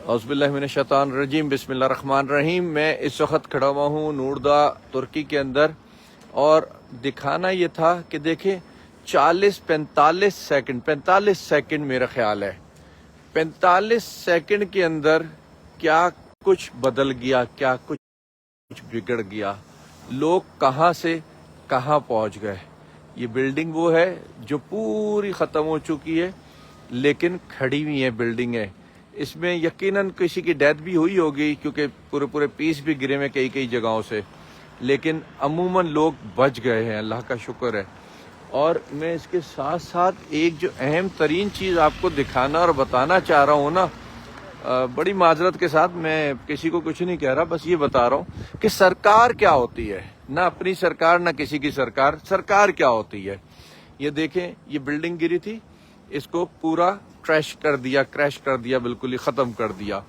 اعوذ باللہ من الشیطان الرجیم، بسم اللہ الرحمن الرحیم۔ میں اس وقت کھڑا ہوا ہوں نوردا ترکی کے اندر، اور دکھانا یہ تھا کہ دیکھیں 45 سیکنڈ میرا خیال ہے 45 سیکنڈ کے اندر کیا کچھ بدل گیا، کیا کچھ بگڑ گیا، لوگ کہاں سے کہاں پہنچ گئے۔ یہ بلڈنگ وہ ہے جو پوری ختم ہو چکی ہے، لیکن کھڑی ہوئی ہیں بلڈنگیں۔ اس میں یقیناً کسی کی ڈیتھ بھی ہوئی ہوگی، کیونکہ پورے پیس بھی گرے ہوئے کئی جگہوں سے، لیکن عموماً لوگ بچ گئے ہیں، اللہ کا شکر ہے۔ اور میں اس کے ساتھ ساتھ ایک جو اہم ترین چیز آپ کو دکھانا اور بتانا چاہ رہا ہوں نا، بڑی معذرت کے ساتھ، میں کسی کو کچھ نہیں کہہ رہا، بس یہ بتا رہا ہوں کہ سرکار کیا ہوتی ہے، نہ اپنی سرکار نہ کسی کی سرکار، سرکار کیا ہوتی ہے۔ یہ دیکھیں، یہ بلڈنگ گری تھی، اس کو پورا کریش کر دیا، بالکل ہی ختم کر دیا۔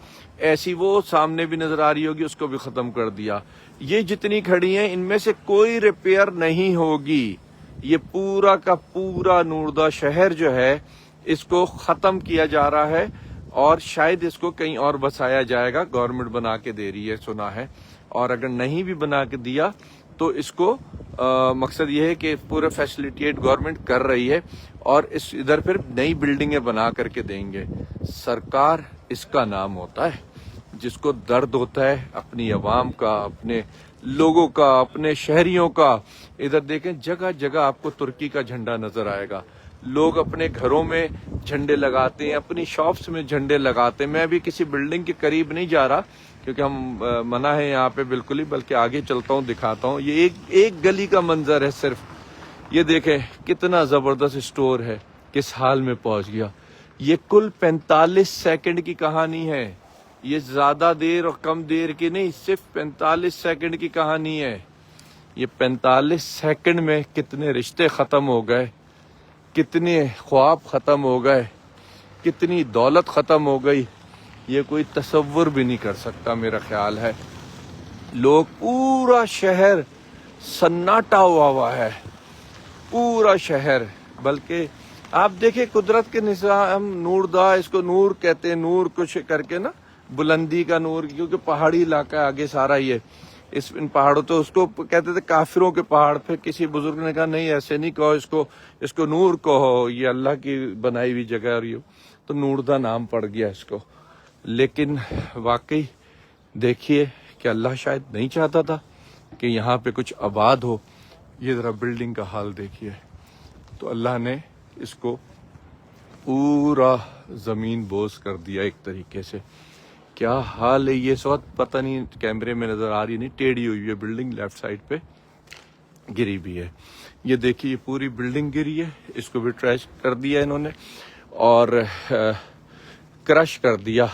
ایسی وہ سامنے بھی نظر آ رہی ہوگی، اس کو بھی ختم کر دیا۔ یہ جتنی کھڑی ہیں ان میں سے کوئی ریپیئر نہیں ہوگی۔ یہ پورا کا پورا نوردا شہر جو ہے اس کو ختم کیا جا رہا ہے، اور شاید اس کو کہیں اور بسایا جائے گا، گورنمنٹ بنا کے دے رہی ہے سنا ہے، اور اگر نہیں بھی بنا کے دیا تو اس کو مقصد یہ ہے کہ پورا فیسلیٹیٹ گورنمنٹ کر رہی ہے، اور اس ادھر پھر نئی بلڈنگیں بنا کر کے دیں گے۔ سرکار اس کا نام ہوتا ہے جس کو درد ہوتا ہے اپنی عوام کا، اپنے لوگوں کا، اپنے شہریوں کا۔ ادھر دیکھیں، جگہ جگہ آپ کو ترکی کا جھنڈا نظر آئے گا۔ لوگ اپنے گھروں میں جھنڈے لگاتے ہیں، اپنی شاپس میں جھنڈے لگاتے ہیں۔ میں ابھی کسی بلڈنگ کے قریب نہیں جا رہا کیونکہ ہم منع ہے یہاں پہ بالکل ہی، بلکہ آگے چلتا ہوں دکھاتا ہوں۔ یہ ایک گلی کا منظر ہے صرف۔ یہ دیکھیں کتنا زبردست اسٹور ہے، کس حال میں پہنچ گیا۔ یہ کل 45 سیکنڈ کی کہانی ہے، یہ زیادہ دیر اور کم دیر کی نہیں، صرف 45 سیکنڈ کی کہانی ہے۔ یہ 45 سیکنڈ میں کتنے رشتے ختم ہو گئے، کتنے خواب ختم ہو گئے، کتنی دولت ختم ہو گئی، یہ کوئی تصور بھی نہیں کر سکتا میرا خیال ہے۔ لوگ، پورا شہر سناٹا ہوا ہے، پورا شہر۔ بلکہ آپ دیکھیں قدرت کے نظام، نوردا، اس کو نور کہتے ہیں، نور کچھ کر کے نا، بلندی کا نور، کیونکہ پہاڑی علاقہ ہے آگے سارا یہ، ان پہاڑوں تو اس کو کہتے تھے کافروں کے پہاڑ۔ پھر کسی بزرگ نے کہا نہیں ایسے نہیں کہو، اس کو نور کہو، یہ اللہ کی بنائی ہوئی جگہ، اور یہ تو نوردا نام پڑ گیا اس کو۔ لیکن واقعی دیکھیے کہ اللہ شاید نہیں چاہتا تھا کہ یہاں پہ کچھ آباد ہو۔ یہ ذرا بلڈنگ کا حال دیکھیے، تو اللہ نے اس کو پورا زمین بوس کر دیا ایک طریقے سے۔ کیا حال ہے یہ، اس وقت پتہ نہیں کیمرے میں نظر آ رہی نہیں، ٹیڑھی ہوئی ہے بلڈنگ، لیفٹ سائڈ پہ گری بھی ہے۔ یہ دیکھیے یہ پوری بلڈنگ گری ہے، اس کو بھی ٹریش کر دیا انہوں نے اور کرش کر دیا۔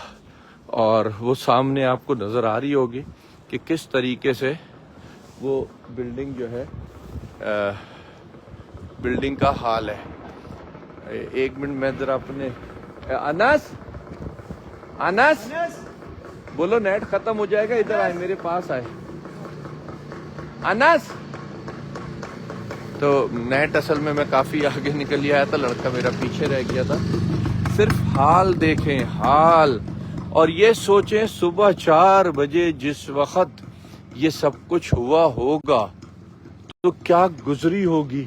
اور وہ سامنے آپ کو نظر آ رہی ہوگی کہ کس طریقے سے وہ بلڈنگ جو ہے، بلڈنگ کا حال ہے۔ ایک منٹ میں ذرا اپنے انس بولو، نیٹ ختم ہو جائے گا، ادھر آئے میرے پاس آئے انس۔ تو نیٹ اصل میں کافی آگے نکل آیا تھا، لڑکا میرا پیچھے رہ گیا تھا۔ صرف حال دیکھیں، حال، اور یہ سوچیں صبح 4 بجے جس وقت یہ سب کچھ ہوا ہوگا تو کیا گزری ہوگی،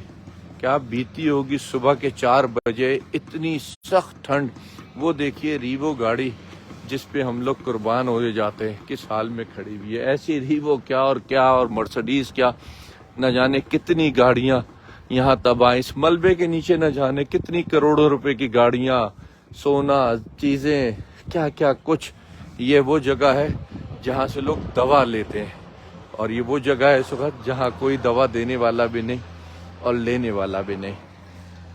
کیا بیتی ہوگی صبح کے 4 بجے، اتنی سخت ٹھنڈ۔ وہ دیکھیے ریوو گاڑی جس پہ ہم لوگ قربان ہو جاتے ہیں، کس حال میں کھڑی ہوئی ہے۔ ایسی ریوو کیا اور مرسڈیز کیا، نہ جانے کتنی گاڑیاں یہاں تباہ، اس ملبے کے نیچے نہ جانے کتنی کروڑوں روپے کی گاڑیاں، سونا، چیزیں، کیا کچھ۔ یہ وہ جگہ ہے جہاں سے لوگ دوا لیتے ہیں، اور یہ وہ جگہ ہے اس وقت جہاں کوئی دوا دینے والا بھی نہیں اور لینے والا بھی نہیں۔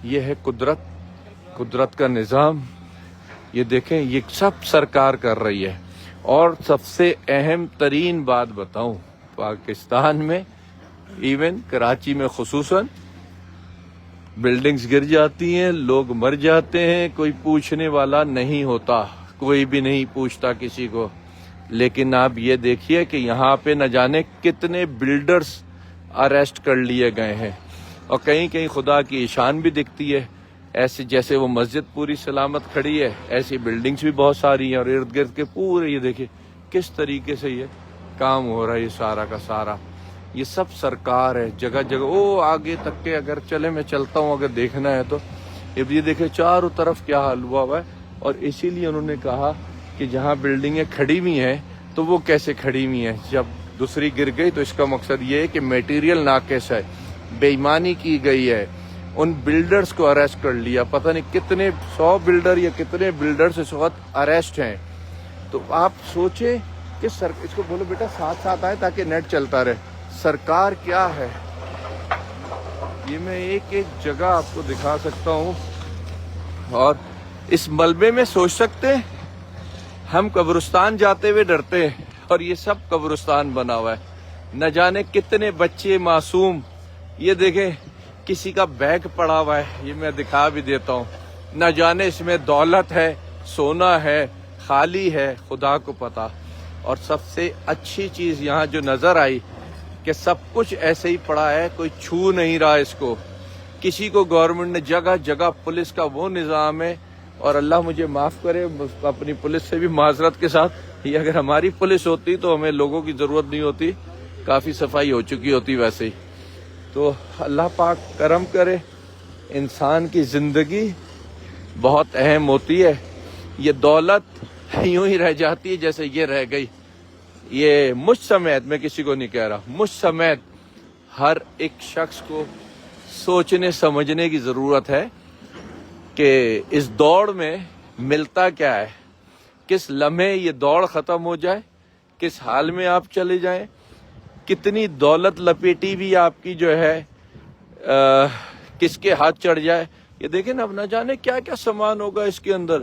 یہ ہے قدرت کا نظام۔ یہ دیکھیں، یہ سب سرکار کر رہی ہے۔ اور سب سے اہم ترین بات بتاؤں، پاکستان میں، ایون کراچی میں خصوصاً، بلڈنگز گر جاتی ہیں، لوگ مر جاتے ہیں، کوئی پوچھنے والا نہیں ہوتا، کوئی بھی نہیں پوچھتا کسی کو۔ لیکن آپ یہ دیکھیے کہ یہاں پہ نہ جانے کتنے بلڈرز اریسٹ کر لیے گئے ہیں، اور کہیں خدا کی شان بھی دکھتی ہے۔ ایسے جیسے وہ مسجد پوری سلامت کھڑی ہے ایسی بلڈنگز بھی بہت ساری ہیں، اور ارد گرد کے پورے یہ دیکھیں کس طریقے سے یہ کام ہو رہا ہے، یہ سارا کا سارا یہ سب سرکار ہے، جگہ جگہ وہ آگے تک کے اگر چلے میں چلتا ہوں اگر دیکھنا ہے تو یہ دیکھیں چاروں طرف کیا حال ہوا ہے. اور اسی لیے انہوں نے کہا کہ جہاں بلڈنگیں کھڑی ہوئی ہیں تو وہ کیسے کھڑی ہوئی ہیں، جب دوسری گر گئی تو اس کا مقصد یہ ہے کہ میٹیریل ناقص ہے، بے ایمانی کی گئی ہے. ان بلڈرز کو اریسٹ کر لیا، پتہ نہیں کتنے 100 بلڈر یا کتنے بلڈرز اس وقت اریسٹ ہیں. تو آپ سوچیں کہ اس کو بولو بیٹا ساتھ ساتھ آئے تاکہ نیٹ چلتا رہے. سرکار کیا ہے، یہ میں ایک ایک جگہ آپ کو دکھا سکتا ہوں. اور اس ملبے میں سوچ سکتے ہیں ہم قبرستان جاتے ہوئے ڈرتے ہیں، اور یہ سب قبرستان بنا ہوا ہے. نہ جانے کتنے بچے معصوم، یہ دیکھیں کسی کا بیگ پڑا ہوا ہے، یہ میں دکھا بھی دیتا ہوں. نہ جانے اس میں دولت ہے، سونا ہے، خالی ہے، خدا کو پتا. اور سب سے اچھی چیز یہاں جو نظر آئی کہ سب کچھ ایسے ہی پڑا ہے، کوئی چھو نہیں رہا اس کو. کسی کو گورنمنٹ نے جگہ جگہ پولیس کا وہ نظام ہے. اور اللہ مجھے معاف کرے، اپنی پولیس سے بھی معذرت کے ساتھ، یہ اگر ہماری پولیس ہوتی تو ہمیں لوگوں کی ضرورت نہیں ہوتی، کافی صفائی ہو چکی ہوتی ویسے ہی. تو اللہ پاک کرم کرے. انسان کی زندگی بہت اہم ہوتی ہے. یہ دولت یوں ہی رہ جاتی ہے جیسے یہ رہ گئی. یہ مجھ سمیت، میں کسی کو نہیں کہہ رہا، مجھ سمیت ہر ایک شخص کو سوچنے سمجھنے کی ضرورت ہے کہ اس دوڑ میں ملتا کیا ہے. کس لمحے یہ دوڑ ختم ہو جائے، کس حال میں آپ چلے جائیں، کتنی دولت لپیٹی بھی آپ کی جو ہے کس کے ہاتھ چڑھ جائے. یہ دیکھیں نا، اب نہ جانے کیا کیا سامان ہوگا اس کے اندر.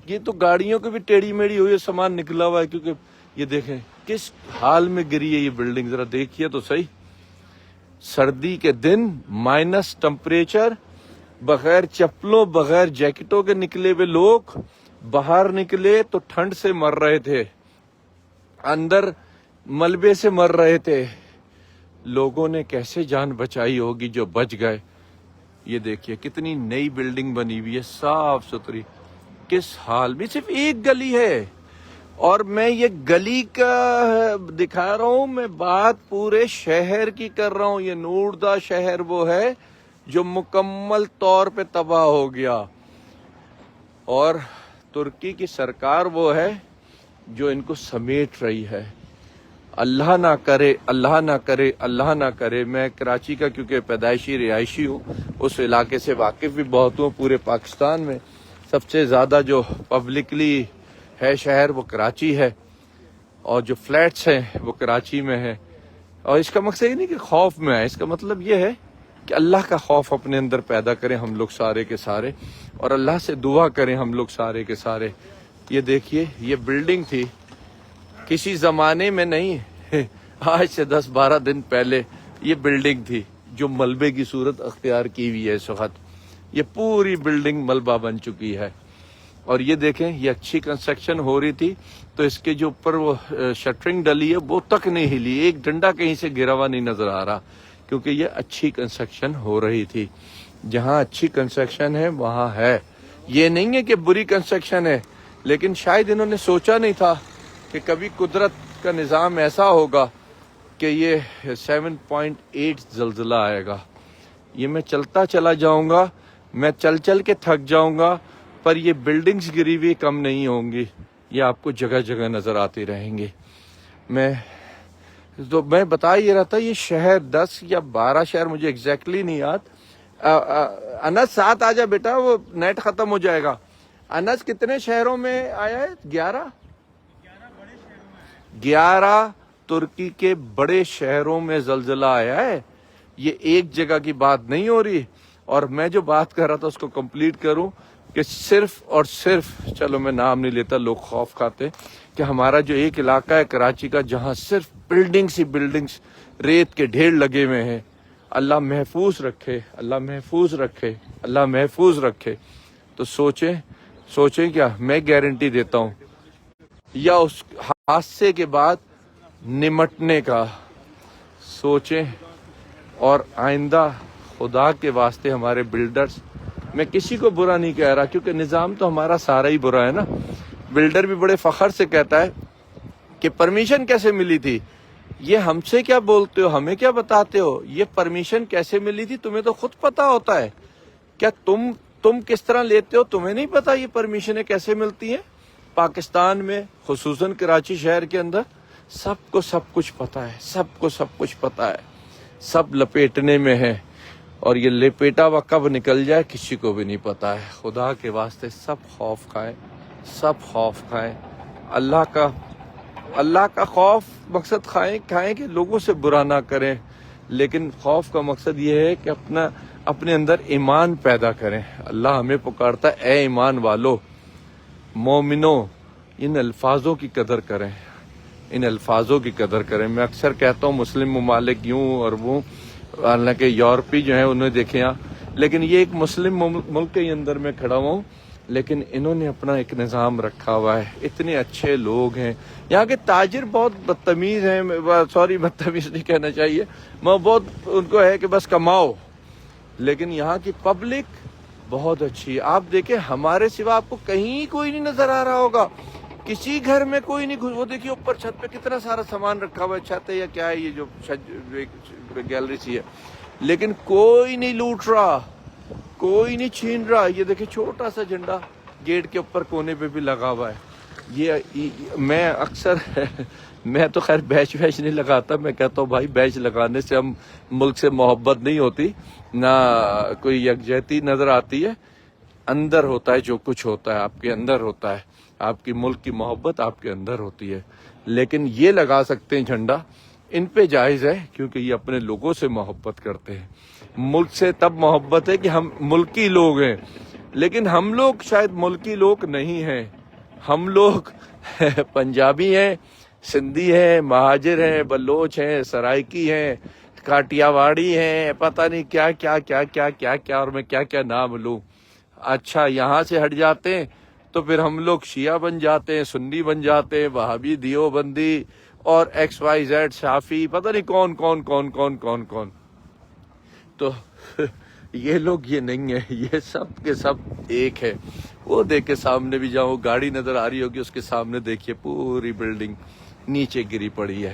یہ تو گاڑیوں کی بھی ٹیڑھی میڑھی ہوئی سامان نکلا ہوا ہے، کیونکہ یہ دیکھیں کس حال میں گری ہے یہ بلڈنگ. ذرا دیکھیے تو صحیح، سردی کے دن مائنس ٹمپریچر، بغیر چپلوں بغیر جیکٹوں کے نکلے ہوئے لوگ باہر نکلے تو ٹھنڈ سے مر رہے تھے، اندر ملبے سے مر رہے تھے. لوگوں نے کیسے جان بچائی ہوگی جو بچ گئے. یہ دیکھیے کتنی نئی بلڈنگ بنی ہوئی ہے، صاف ستھری. کس حال میں، صرف ایک گلی ہے، اور میں یہ گلی کا دکھا رہا ہوں، میں بات پورے شہر کی کر رہا ہوں. یہ نوردا شہر وہ ہے جو مکمل طور پہ تباہ ہو گیا، اور ترکی کی سرکار وہ ہے جو ان کو سمیٹ رہی ہے. اللہ نہ کرے، اللہ نہ کرے، اللہ نہ کرے. میں کراچی کا کیونکہ پیدائشی رہائشی ہوں، اس علاقے سے واقف بھی بہت ہوں. پورے پاکستان میں سب سے زیادہ جو پبلکلی ہے شہر وہ کراچی ہے، اور جو فلیٹس ہیں وہ کراچی میں ہے. اور اس کا مقصد یہ نہیں کہ خوف میں آئے، اس کا مطلب یہ ہے کہ اللہ کا خوف اپنے اندر پیدا کریں ہم لوگ سارے کے سارے، اور اللہ سے دعا کریں ہم لوگ سارے کے سارے. یہ دیکھیے یہ بلڈنگ تھی کسی زمانے میں نہیں، آج سے 10-12 دن پہلے یہ بلڈنگ تھی جو ملبے کی صورت اختیار کی ہوئی ہے اس وقت. یہ پوری بلڈنگ ملبہ بن چکی ہے. اور یہ دیکھیں یہ اچھی کنسٹرکشن ہو رہی تھی تو اس کے جو اوپر وہ شٹرنگ ڈلی ہے وہ تک نہیں ہلی، ایک ڈنڈا کہیں سے گرا ہوا نہیں نظر آ رہا، کیونکہ یہ اچھی کنسٹرکشن ہو رہی تھی. جہاں اچھی کنسٹرکشن ہے وہاں ہے. یہ نہیں ہے کہ بری کنسٹرکشن ہے، لیکن شاید انہوں نے سوچا نہیں تھا کہ کبھی قدرت کا نظام ایسا ہوگا کہ یہ 7.8 زلزلہ آئے گا. یہ میں چلتا چلا جاؤں گا، میں چل چل کے تھک جاؤں گا، پر یہ بلڈنگز گری ہوئی کم نہیں ہوں گی. یہ آپ کو جگہ جگہ نظر آتی رہیں گی. میں بتا یہ رہا تھا، یہ شہر 10 یا 12 شہر مجھے ایگزیکٹلی نہیں یاد. انس ساتھ آ جا بیٹا، وہ نیٹ ختم ہو جائے گا. انس کتنے شہروں میں آیا ہے؟ 11 ترکی کے بڑے شہروں میں زلزلہ آیا ہے. یہ ایک جگہ کی بات نہیں ہو رہی. اور میں جو بات کر رہا تھا اس کو کمپلیٹ کروں کہ صرف اور صرف، چلو میں نام نہیں لیتا لوگ خوف کھاتے، کہ ہمارا جو ایک علاقہ ہے کراچی کا جہاں صرف بلڈنگز ہی بلڈنگز، ریت کے ڈھیر لگے ہوئے ہیں. اللہ محفوظ رکھے، اللہ محفوظ رکھے، اللہ محفوظ رکھے. تو سوچیں کیا، میں گارنٹی دیتا ہوں یا اس حادثے کے بعد نمٹنے کا سوچیں. اور آئندہ خدا کے واسطے ہمارے بلڈرز میں کسی کو برا نہیں کہہ رہا، کیونکہ نظام تو ہمارا سارا ہی برا ہے نا۔ بلڈر بھی بڑے فخر سے کہتا ہے کہ پرمیشن کیسے ملی تھی، یہ ہم سے کیا بولتے ہو، ہمیں کیا بتاتے ہو، یہ پرمیشن کیسے ملی تھی تمہیں تو خود پتا ہوتا ہے، کیا تم کس طرح لیتے ہو، تمہیں نہیں پتا یہ پرمیشنیں کیسے ملتی ہیں؟ پاکستان میں خصوصاً کراچی شہر کے اندر سب کو سب کچھ پتا ہے، سب کو سب کچھ پتا ہے، سب لپیٹنے میں ہے، اور یہ لپیٹا ہوا کب نکل جائے کسی کو بھی نہیں پتا ہے۔ خدا کے واسطے سب خوف کھائیں، سب خوف کھائیں، اللہ کا خوف مقصد کھائیں کہ لوگوں سے برا نہ کریں، لیکن خوف کا مقصد یہ ہے کہ اپنے اندر ایمان پیدا کریں۔ اللہ ہمیں پکارتا ہے، اے ایمان والو، مومنو، ان الفاظوں کی قدر کریں، ان الفاظوں کی قدر کریں۔ میں اکثر کہتا ہوں مسلم ممالک یوں اور وہ، حالانکہ یورپی جو ہیں انہیں دیکھیں یہاں، لیکن یہ ایک مسلم ملک کے اندر میں کھڑا ہوا ہوں، لیکن انہوں نے اپنا ایک نظام رکھا ہوا ہے، اتنے اچھے لوگ ہیں۔ یہاں کے تاجر بہت بدتمیز ہیں، سوری بدتمیز نہیں کہنا چاہیے، بہت ان کو ہے کہ بس کماؤ، لیکن یہاں کی پبلک بہت اچھی ہے۔ آپ دیکھیں ہمارے سوا آپ کو کہیں کوئی نہیں نظر آ رہا ہوگا، کسی گھر میں کوئی نہیں، وہ دیکھیے اوپر چھت پہ کتنا سارا سامان رکھا ہوا ہے، چھت ہے یا کیا ہے یہ جو گیلری سی ہے، لیکن کوئی نہیں لوٹ رہا، کوئی نہیں چھین رہا۔ یہ دیکھیں چھوٹا سا جھنڈا گیٹ کے اوپر کونے پہ بھی لگا ہوا ہے۔ میں اکثر میں تو خیر بیچ نہیں لگاتا، میں کہتا ہوں بھائی بیچ لگانے سے ہم ملک سے محبت نہیں ہوتی، نہ کوئی یکجہتی نظر آتی ہے، اندر ہوتا ہے جو کچھ ہوتا ہے، آپ کے اندر ہوتا ہے، آپ کی ملک کی محبت آپ کے اندر ہوتی ہے۔ لیکن یہ لگا سکتے ہیں جھنڈا، ان پہ جائز ہے کیونکہ یہ اپنے لوگوں سے محبت کرتے ہیں۔ ملک سے تب محبت ہے کہ ہم ملکی لوگ ہیں، لیکن ہم لوگ شاید ملکی لوگ نہیں ہیں، ہم لوگ پنجابی ہیں، سندھی ہیں، مہاجر ہیں، بلوچ ہیں، سرائکی ہیں، کاٹیا واڑی ہیں، پتہ نہیں کیا کیا کیا کیا کیا کیا، اور میں کیا کیا نام لوں۔ اچھا یہاں سے ہٹ جاتے ہیں تو پھر ہم لوگ شیعہ بن جاتے ہیں، سنی بن جاتے ہیں، وہابی، دیوبندی اور ایکس وائی زیڈ، شافی، پتہ نہیں کون کون کون کون کون کون۔ تو یہ لوگ یہ نہیں ہے، یہ سب کے سب ایک ہے۔ وہ دیکھ کے سامنے بھی جاؤ، گاڑی نظر آ رہی ہوگی، اس کے سامنے دیکھیے پوری بلڈنگ نیچے گری پڑی ہے۔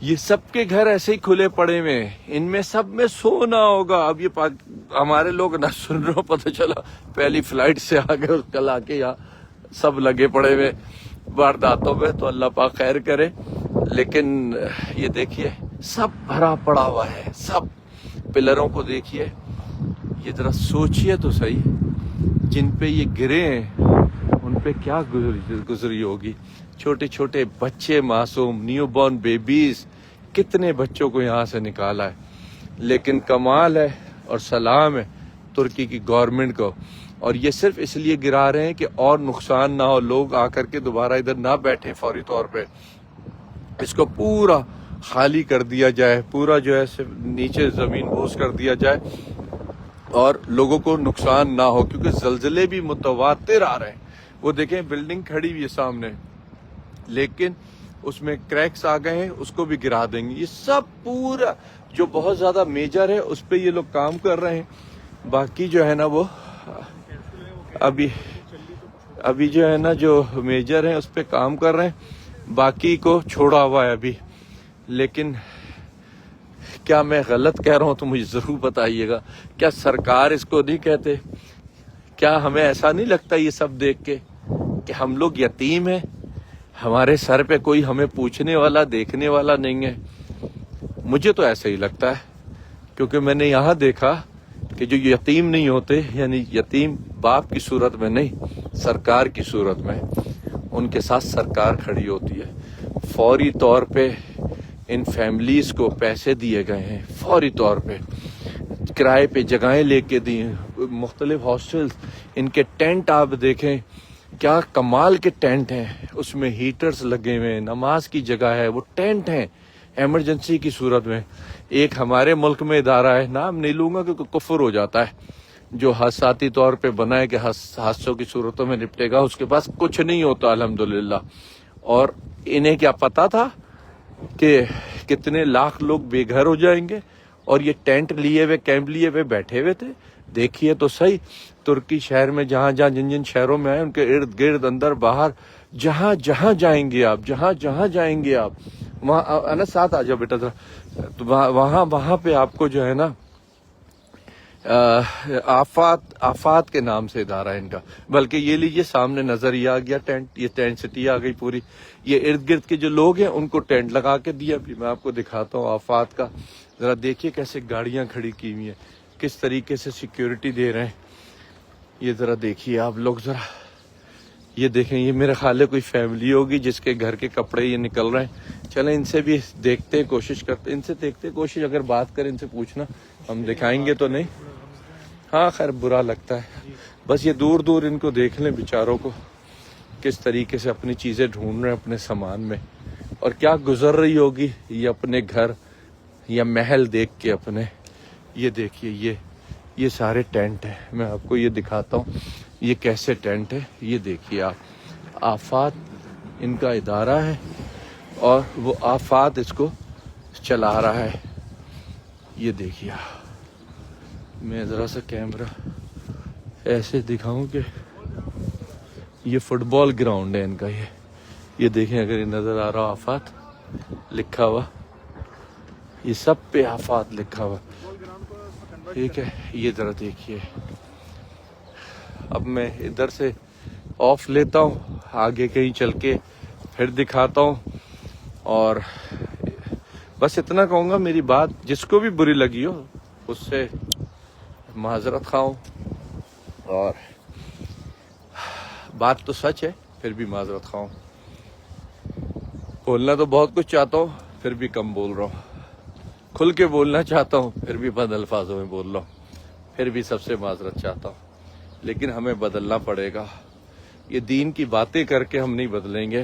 یہ سب کے گھر ایسے ہی کھلے پڑے ہوئے ہیں، ان میں سب میں سونا ہوگا۔ اب یہ ہمارے لوگ نہ سن رہے ہو، پتہ چلا پہلی فلائٹ سے آ گئے، کل آ کے یہاں سب لگے پڑے ہوئے وارداتوں میں، تو اللہ پاک خیر کرے۔ لیکن یہ دیکھیے سب بھرا پڑا ہوا ہے، سب پلروں کو دیکھیے، یہ ذرا سوچئے تو صحیح، جن پہ یہ گرے ہیں ان پہ کیا گزری ہوگی۔ چھوٹے چھوٹے بچے معصوم، نیو بورن بیبیز، کتنے بچوں کو یہاں سے نکالا ہے۔ لیکن کمال ہے اور سلام ہے ترکی کی گورنمنٹ کو، اور یہ صرف اس لیے گرا رہے ہیں کہ اور نقصان نہ ہو، لوگ آ کر کے دوبارہ ادھر نہ بیٹھے فوری طور پہ، اس کو پورا خالی کر دیا جائے، پورا جو ہے نیچے زمین بوس کر دیا جائے اور لوگوں کو نقصان نہ ہو، کیونکہ زلزلے بھی متواتر آ رہے ہیں۔ وہ دیکھیں بلڈنگ کھڑی ہوئی ہے سامنے، لیکن اس میں کریکس آ گئے ہیں، اس کو بھی گرا دیں گے۔ یہ سب پورا جو بہت زیادہ میجر ہے اس پہ یہ لوگ کام کر رہے ہیں، باقی جو ہے نا وہ ابھی جو ہے نا جو میجر ہیں اس پہ کام کر رہے ہیں، باقی کو چھوڑا ہوا ہے ابھی۔ لیکن کیا میں غلط کہہ رہا ہوں تو مجھے ضرور بتائیے گا، کیا سرکار اس کو نہیں کہتے؟ کیا ہمیں ایسا نہیں لگتا یہ سب دیکھ کے کہ ہم لوگ یتیم ہیں، ہمارے سر پہ کوئی ہمیں پوچھنے والا دیکھنے والا نہیں ہے؟ مجھے تو ایسا ہی لگتا ہے، کیونکہ میں نے یہاں دیکھا کہ جو یتیم نہیں ہوتے، یعنی یتیم باپ کی صورت میں نہیں، سرکار کی صورت میں، ان کے ساتھ سرکار کھڑی ہوتی ہے۔ فوری طور پہ ان فیملیز کو پیسے دیے گئے ہیں، فوری طور پہ کرائے پہ جگہیں لے کے دی ہیں، مختلف ہاسٹلز، ان کے ٹینٹ آپ دیکھیں کیا کمال کے ٹینٹ ہیں، اس میں ہیٹرز لگے ہوئے ہیں، نماز کی جگہ ہے، وہ ٹینٹ ہیں ایمرجنسی کی صورت میں۔ ایک ہمارے ملک میں ادارہ ہے، نام نہیں لوں گا کیونکہ کفر ہو جاتا ہے، جو حادثاتی طور پہ بنا ہے کہ حادثوں کی صورتوں میں نپٹے گا، اس کے پاس کچھ نہیں ہوتا الحمدللہ۔ اور انہیں کیا پتا تھا کہ کتنے لاکھ لوگ بے گھر ہو جائیں گے، اور یہ ٹینٹ لیے ہوئے، کیمپ لیے ہوئے بیٹھے ہوئے تھے، دیکھیے تو صحیح ترکی شہر میں جہاں جہاں جن جن شہروں میں ہیں ان کے ارد گرد اندر باہر جہاں جہاں جائیں گے آپ وہاں انس ساتھ آ جاؤ بیٹا ذرا، تو وہاں پہ آپ کو جو ہے نا آفات کے نام سے ادارہ ہے ان کا. بلکہ یہ لیجیے سامنے نظر یہ آ گیا ٹینٹ، یہ ٹینٹ سٹی آ گئی پوری. یہ ارد گرد کے جو لوگ ہیں ان کو ٹینٹ لگا کے دیا. ابھی میں آپ کو دکھاتا ہوں آفات کا. ذرا دیکھیے کیسے گاڑیاں کھڑی کی ہوئی ہیں، کس طریقے سے سیکیورٹی دے رہے ہیں. یہ ذرا دیکھیے آپ لوگ، ذرا یہ دیکھیں. یہ میرے خیال ہے کوئی فیملی ہوگی جس کے گھر کے کپڑے یہ نکل رہے ہیں. چلیں ان سے بھی دیکھتے ہیں، کوشش کرتے ہیں، ان سے دیکھتے ہیں کوشش، اگر بات کریں ان سے پوچھنا، ہم دکھائیں گے تو نہیں. ہاں خیر برا لگتا ہے. بس یہ دور دور ان کو دیکھ لیں بیچاروں کو، کس طریقے سے اپنی چیزیں ڈھونڈ رہے ہیں اپنے سامان میں، اور کیا گزر رہی ہوگی یہ اپنے گھر یا محل دیکھ کے اپنے. یہ دیکھیے یہ سارے ٹینٹ ہیں. میں آپ کو یہ دکھاتا ہوں یہ کیسے ٹینٹ ہے. یہ دیکھیے آپ، آفات ان کا ادارہ ہے اور وہ آفات اس کو چلا رہا ہے. یہ دیکھیے میں ذرا سا کیمرہ ایسے دکھاؤں کہ یہ فٹ بال گراؤنڈ ہے ان کا. یہ دیکھیں اگر یہ نظر آ رہا آفات لکھا ہوا، یہ سب پہ آفات لکھا ہوا. ٹھیک ہے یہ ذرا دیکھیے. اب میں ادھر سے آف لیتا ہوں، آگے کہیں چل کے پھر دکھاتا ہوں. اور بس اتنا کہوں گا، میری بات جس کو بھی بری لگی ہو اس سے معذرت خواہ ہوں. اور بات تو سچ ہے پھر بھی معذرت خواہ ہوں. بولنا تو بہت کچھ چاہتا ہوں پھر بھی کم بول رہا ہوں. کھل کے بولنا چاہتا ہوں پھر بھی بند الفاظوں میں بول رہا ہوں. پھر بھی سب سے معذرت چاہتا ہوں. لیکن ہمیں بدلنا پڑے گا. یہ دین کی باتیں کر کے ہم نہیں بدلیں گے،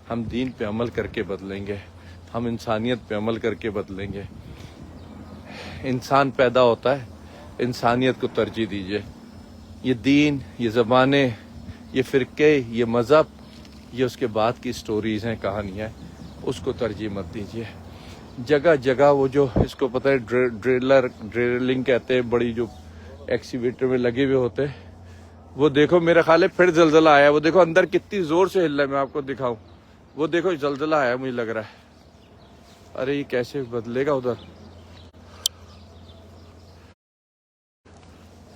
ہم دین پہ عمل کر کے بدلیں گے. ہم انسانیت پہ عمل کر کے بدلیں گے. انسان پیدا ہوتا ہے، انسانیت کو ترجیح دیجیے. یہ دین، یہ زبانیں، یہ فرقے، یہ مذہب، یہ اس کے بعد کی سٹوریز ہیں، کہانیاں، اس کو ترجیح مت دیجیے. جگہ جگہ وہ جو اس کو پتہ ہے ڈرلنگ کہتے ہیں، بڑی جو ایکسیویٹر میں لگے ہوئے ہوتے ہیں، وہ دیکھو میرا خیال ہے پھر زلزلہ آیا. وہ دیکھو اندر کتنی زور سے ہل رہا ہے. میں آپ کو دکھاؤں، وہ دیکھو زلزلہ آیا مجھے لگ رہا ہے. ارے یہ کیسے بدلے گا ادھر.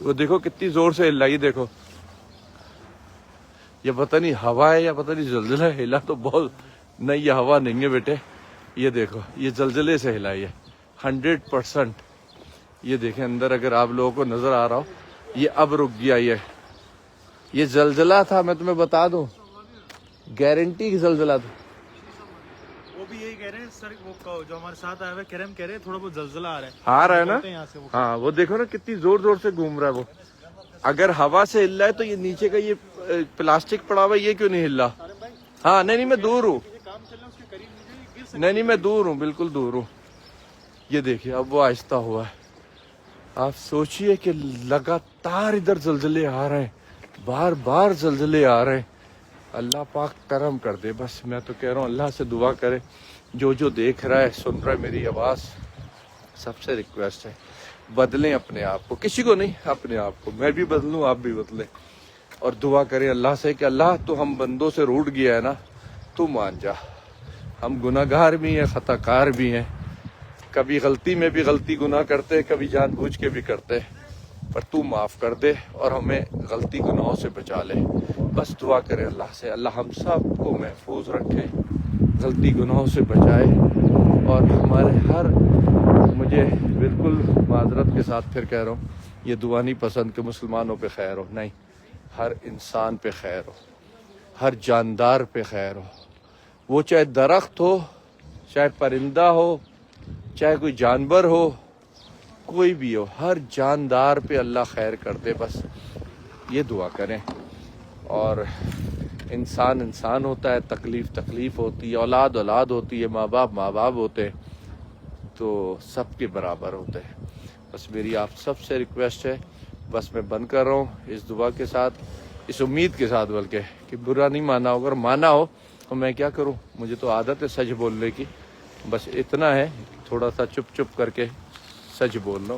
وہ دیکھو کتنی زور سے ہل رہا ہے. یہ دیکھو، یہ پتہ نہیں ہوا ہے یا پتہ نہیں زلزلہ ہے. ہلا تو بہت نہیں، یہ ہوا نہیں ہے بیٹے. یہ دیکھو یہ زلزلے سے ہلا ہے 100%. یہ دیکھیں اندر اگر آپ لوگوں کو نظر آ رہا ہو، یہ اب رک گیا. یہ زلزلہ تھا، میں تمہیں بتا دوں، گارنٹی زلزلہ تھا. وہ بھی یہی کہہ رہے ہیں سر، وہ جو ہمارے ساتھ آئے ہوئے کرم کہہ رہے ہیں تھوڑا بہت زلزلہ آ رہا ہے. آ رہا ہے نا. ہاں وہ دیکھو نا کتنی زور زور سے گھوم رہا ہے. وہ اگر ہوا سے ہل رہا ہے تو یہ نیچے کا یہ پلاسٹک پڑا ہوا ہے، یہ کیوں نہیں ہل رہا. ہاں نہیں میں دور ہوں، نہیں میں دور ہوں، بالکل دور ہوں. یہ دیکھیے اب وہ آہستہ ہوا ہے. آپ سوچئے کہ لگاتار ادھر زلزلے آ رہے ہیں، بار بار زلزلے آ رہے ہیں. اللہ پاک کرم کر دے. بس میں تو کہہ رہا ہوں اللہ سے دعا کرے، جو دیکھ رہا ہے سن رہا ہے میری آواز، سب سے ریکویسٹ ہے بدلیں اپنے آپ کو. کسی کو نہیں، اپنے آپ کو. میں بھی بدلوں، آپ بھی بدلیں. اور دعا کریں اللہ سے کہ اللہ تو ہم بندوں سے روٹ گیا ہے نا، تو مان جا. ہم گناہ گار بھی ہیں، خطا کار بھی ہیں، کبھی غلطی میں بھی غلطی گناہ کرتے، کبھی جان بوجھ کے بھی کرتے، پر تو معاف کر دے اور ہمیں غلطی گناہوں سے بچا لے. بس دعا کرے اللہ سے اللہ ہم سب کو محفوظ رکھے، غلطی گناہوں سے بچائے. اور ہمارے ہر، مجھے بالکل معذرت کے ساتھ پھر کہہ رہا ہوں، یہ دعا نہیں پسند کہ مسلمانوں پہ خیر ہو، نہیں، ہر انسان پہ خیر ہو، ہر جاندار پہ خیر ہو. وہ چاہے درخت ہو، چاہے پرندہ ہو، چاہے کوئی جانور ہو، کوئی بھی ہو، ہر جاندار پہ اللہ خیر کر دے. بس یہ دعا کریں. اور انسان ہوتا ہے، تکلیف ہوتی ہے، اولاد ہوتی ہے، ماں باپ ہوتے ہیں، تو سب کے برابر ہوتے ہیں. بس میری آپ سب سے ریکویسٹ ہے، بس میں بند کر رہا ہوں اس دعا کے ساتھ، اس امید کے ساتھ بلکہ کہ برا نہیں مانا ہو. اگر مانا ہو تو میں کیا کروں، مجھے تو عادت ہے سچ بولنے کی. بس اتنا ہے، تھوڑا سا چپ کر کے سچ بول لو.